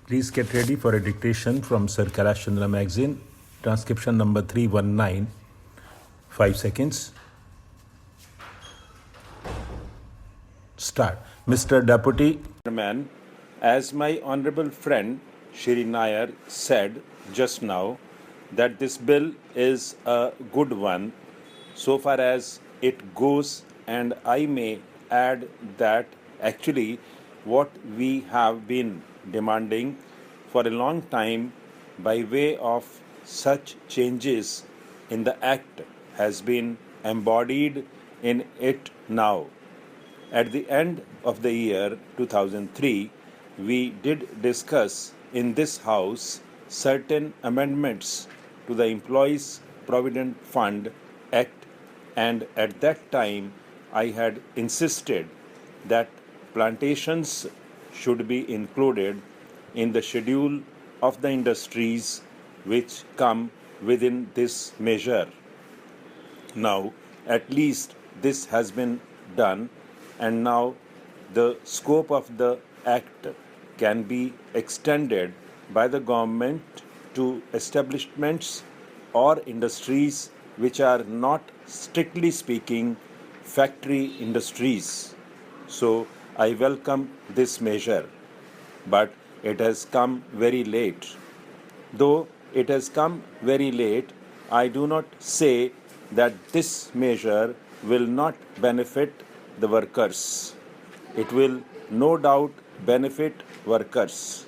Please get ready for a dictation from Sir Kailash Chandra magazine, transcription number 319. 5 seconds. Start. Mr. Deputy Chairman, as my honorable friend Shri Nair said just now, that this bill is a good one so far as it goes, and I may add that actually what we have been demanding for a long time by way of such changes in the Act has been embodied in it now. At the end of the year 2003, we did discuss in this House certain amendments to the Employees Provident Fund Act, and at that time I had insisted that plantations should be included in the schedule of the industries which come within this measure. Now, at least this has been done, and now the scope of the Act can be extended by the government to establishments or industries which are not, strictly speaking, factory industries. So I welcome this measure, but it has come very late. Though it has come very late, I do not say that this measure will not benefit the workers. It will no doubt benefit workers.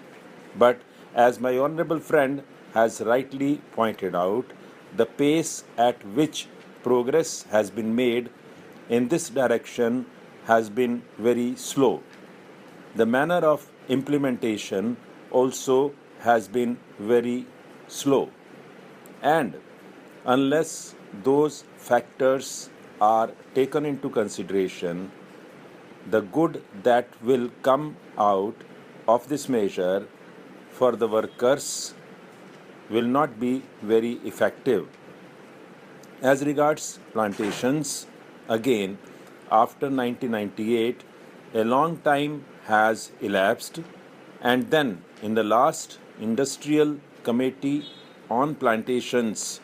But as my honorable friend has rightly pointed out, the pace at which progress has been made in this direction has been very slow. The manner of implementation also has been very slow. And unless those factors are taken into consideration, the good that will come out of this measure for the workers will not be very effective. As regards plantations, again, after 1998, a long time has elapsed, and then in the last Industrial Committee on Plantations,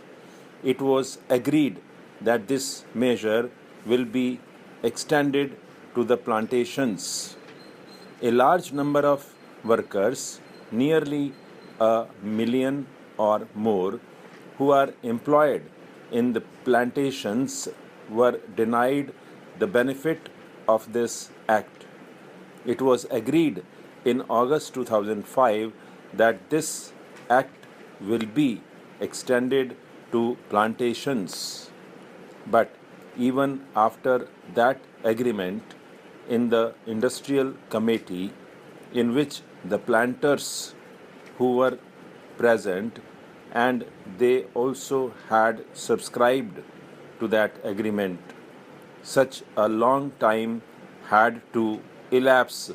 it was agreed that this measure will be extended to the plantations. A large number of workers, nearly 1 million or more, who are employed in the plantations were denied the benefit of this Act. It was agreed in August 2005 that this Act will be extended to plantations. But even after that agreement in the Industrial Committee, in which the planters who were present and they also had subscribed to that agreement, such a long time had to elapse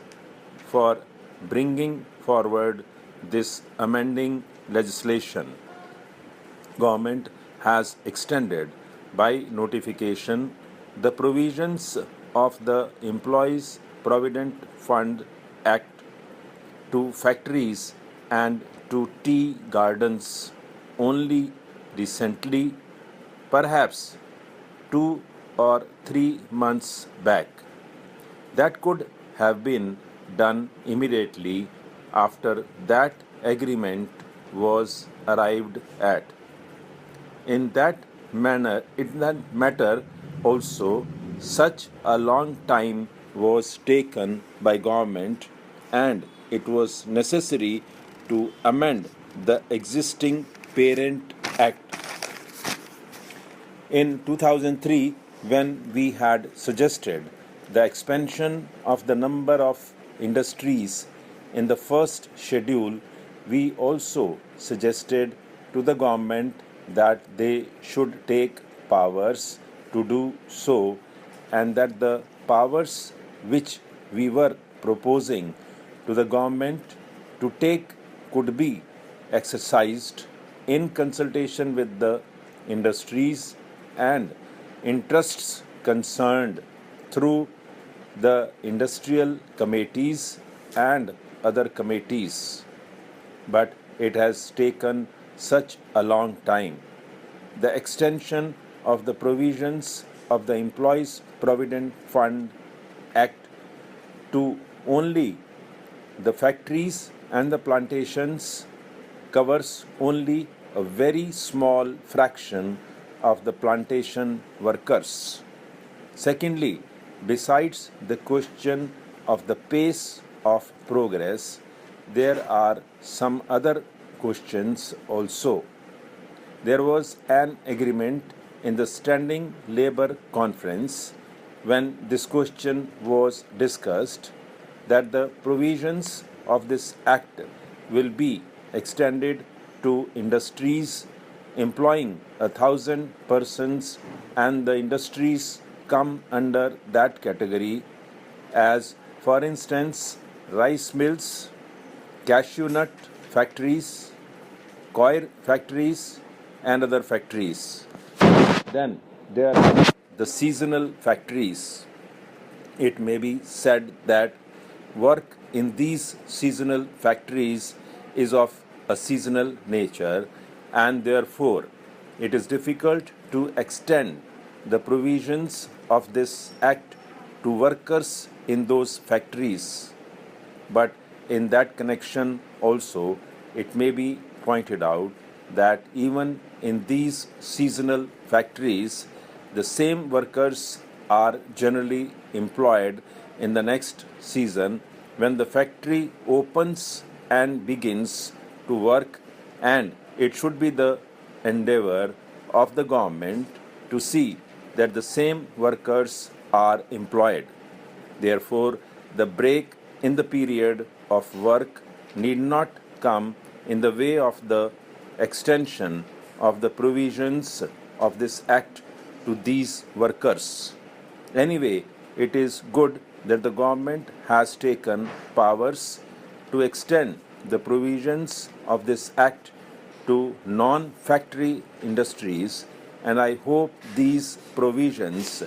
for bringing forward this amending legislation. Government has extended by notification the provisions of the Employees Provident Fund Act to factories and to tea gardens only recently, perhaps 2 or 3 months back. That could have been done immediately after that agreement was arrived at. In that matter also, such a long time was taken by government, and it was necessary to amend the existing Parent Act. In 2003, when we had suggested the expansion of the number of industries in the first schedule, we also suggested to the government that they should take powers to do so, and that the powers which we were proposing to the government to take could be exercised in consultation with the industries and interests concerned through the industrial committees and other committees. but it has taken such a long time. The extension of the provisions of the Employees Provident Fund Act to only the factories and the plantations covers only a very small fraction of the plantation workers. Secondly, besides the question of the pace of progress, there are some other questions also. There was an agreement in the Standing Labour Conference when this question was discussed that the provisions of this Act will be extended to industries employing 1,000 persons, and the industries come under that category as, for instance, rice mills, cashew nut factories, coir factories, and other factories. Then there are the seasonal factories. It may be said that work in these seasonal factories is of a seasonal nature, and therefore it is difficult to extend the provisions of this Act to workers in those factories. But in that connection also, it may be pointed out that even in these seasonal factories, the same workers are generally employed in the next season when the factory opens and begins to work, and it should be the endeavor of the government to see that the same workers are employed. Therefore, the break in the period of work need not come in the way of the extension of the provisions of this Act to these workers. Anyway, it is good that the government has taken powers to extend the provisions of this Act to non-factory industries, and I hope these provisions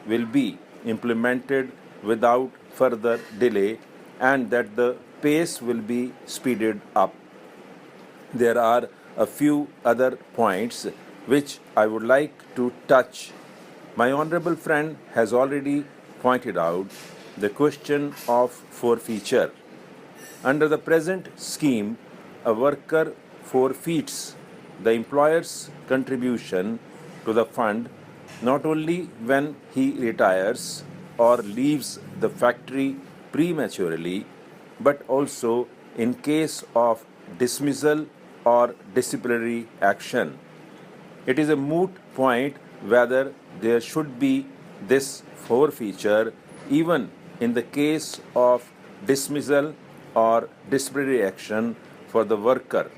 will be implemented without further delay and that the pace will be speeded up. There are a few other points which I would like to touch. My honorable friend has already pointed out the question of forfeiture. Under the present scheme, a worker forfeits the employer's contribution to the fund not only when he retires or leaves the factory prematurely, but also in case of dismissal or disciplinary action. It is a moot point whether there should be this forfeiture even in the case of dismissal or disciplinary action for the worker.